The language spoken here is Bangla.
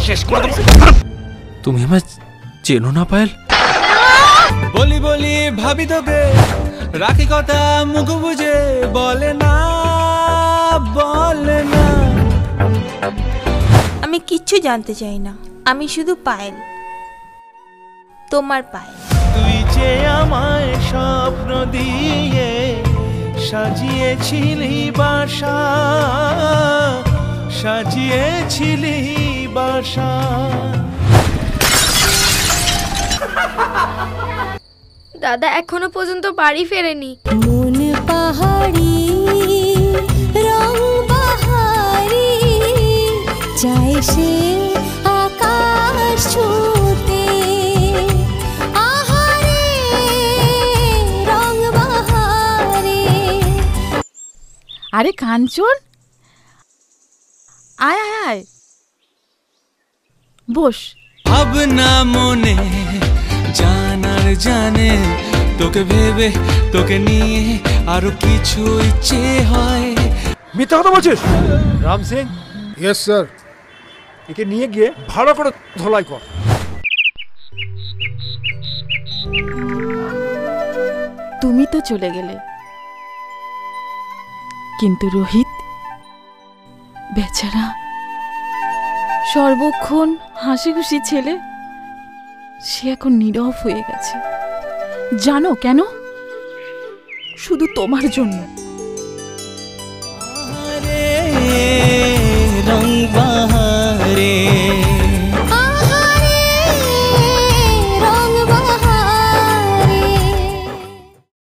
শেষ করে দেব। তুমি আমায় চেনো না পায়েল? বলি বলি ভাবি তোকে, রাখি কথা মুখ বুঝে বলে না, বলে না। আমি কিচ্ছু জানতে চাই না, আমি শুধু পায়েল, তোমার পায়েল। তুই যে আমায় স্বপ্ন দিয়ে সাজিয়েছিলি বাসা, সাজিয়েছিলি বাসা। দাদা এখনো পর্যন্ত বাড়ি ফেরেনি। মন পাহাড়ি রং বাহারি, চাই সে আকাশ ছুতে। আহারে রং বাহারি। আরে কাঞ্চন, আয় আয় আয়, বস। ভাবনা মনে জানার জানে, তোকে ভেবে তোকে নিয়ে আরো কিছু ইচ্ছে হয়। মিথ্যা কথা বলছিস? রাম সিং? Yes sir. একে নিয়ে গিয়ে ভালো করে ধোলাই কর। তুমি তো চলে গেলে, কিন্তু রোহিত বেচারা সর্বক্ষণ হাসি খুশি ছেলে, সে এখন নীরব হয়ে গেছে। জানো কেন? শুধু তোমার জন্য।